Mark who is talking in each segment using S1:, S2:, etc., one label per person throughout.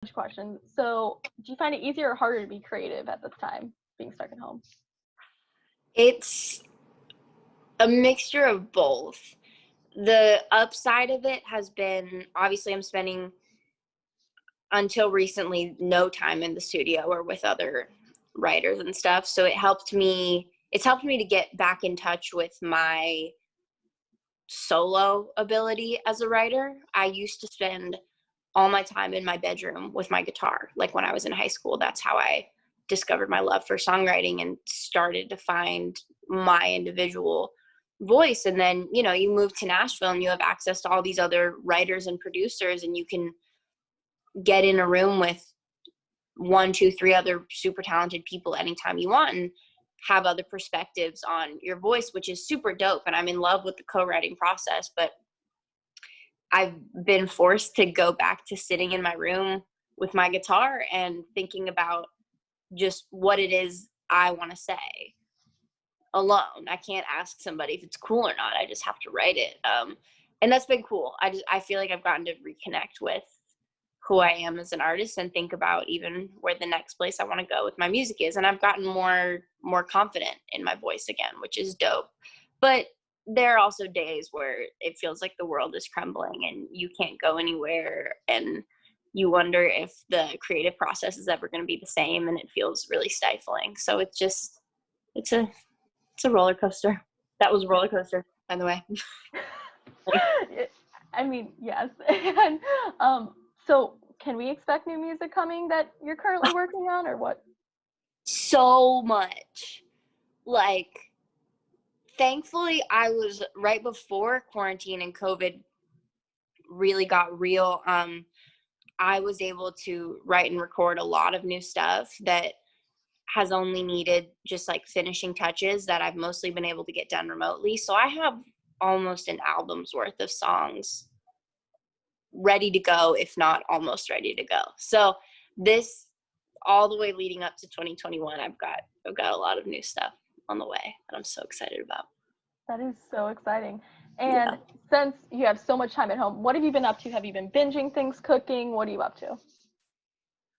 S1: question. So, do you find it easier or harder to be creative at this time, being stuck at home?
S2: It's a mixture of both. The upside of it has been, obviously, I'm spending, until recently, no time in the studio or with other writers and stuff. So it's helped me to get back in touch with my solo ability as a writer. I used to spend all my time in my bedroom with my guitar. Like when I was in high school, that's how I discovered my love for songwriting and started to find my individual voice. And then, you move to Nashville and you have access to all these other writers and producers, and you can get in a room with 1, 2, 3 other super talented people anytime you want and have other perspectives on your voice, which is super dope. And I'm in love with the co-writing process, but I've been forced to go back to sitting in my room with my guitar and thinking about just what it is I want to say alone. I can't ask somebody if it's cool or not. I just have to write it. And that's been cool. I feel like I've gotten to reconnect with who I am as an artist and think about even where the next place I want to go with my music is. And I've gotten more confident in my voice again, which is dope. But there are also days where it feels like the world is crumbling and you can't go anywhere, and you wonder if the creative process is ever going to be the same, and it feels really stifling. So it's a roller coaster. That was a roller coaster, by the way.
S1: I mean, yes. And so can we expect new music coming that you're currently working on, or what?
S2: So much. Like, thankfully, I was right before quarantine and COVID really got real. I was able to write and record a lot of new stuff that has only needed just like finishing touches that I've mostly been able to get done remotely. So I have almost an album's worth of songs ready to go, if not almost ready to go. So this, all the way leading up to 2021, I've got a lot of new stuff on the way that I'm so excited about.
S1: That is so exciting. And since you have so much time at home, what have you been up to? Have you been binging things, cooking? What are you up to?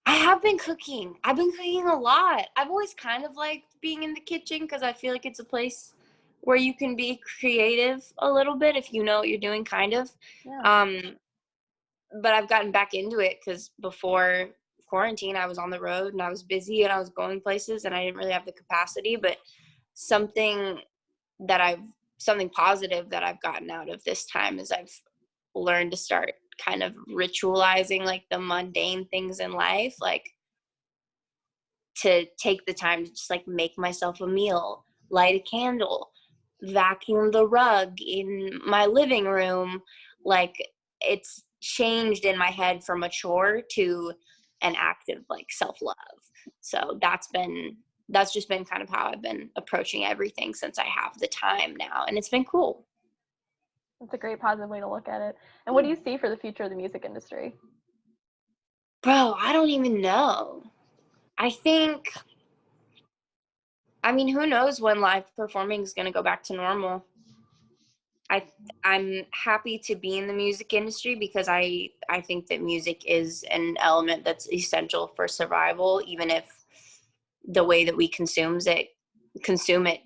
S2: I have been cooking. I've been cooking a lot. I've always kind of liked being in the kitchen because I feel like it's a place where you can be creative a little bit if you know what you're doing, kind of.
S1: Yeah.
S2: But I've gotten back into it because before quarantine, I was on the road and I was busy and I was going places and I didn't really have the capacity. But something positive that I've gotten out of this time is I've learned to start kind of ritualizing like the mundane things in life, like to take the time to just like make myself a meal, light a candle, vacuum the rug in my living room. Like, it's changed in my head from a chore to an act of like self-love. So that's just been kind of how I've been approaching everything since I have the time now, and it's been cool.
S1: It's a great positive way to look at it. And what do you see for the future of the music industry?
S2: Bro, I don't even know. I mean, who knows when live performing is going to go back to normal. I'm happy to be in the music industry because I think that music is an element that's essential for survival, even if the way that we consume it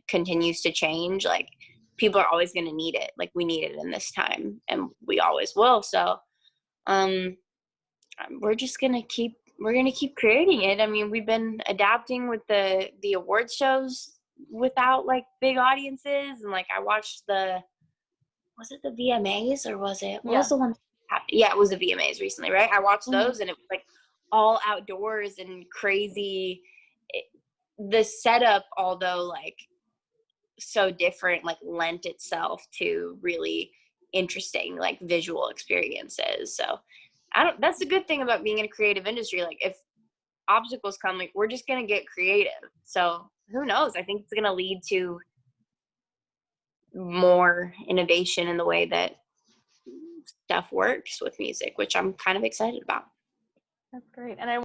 S2: continues to change. Like, people are always going to need it. Like, we need it in this time, and we always will. So, we're going to keep creating it. I mean, we've been adapting with the awards shows without like big audiences, and like I watched was it the VMAs or was it, what was the one? Yeah, it was the VMAs recently, right? I watched those and it was like all outdoors and crazy. The setup, although like so different, like lent itself to really interesting like visual experiences. So that's the good thing about being in a creative industry. Like, if obstacles come, like, we're just going to get creative. So who knows? I think it's going to lead to more innovation in the way that stuff works with music, which I'm kind of excited about.
S1: That's great. And I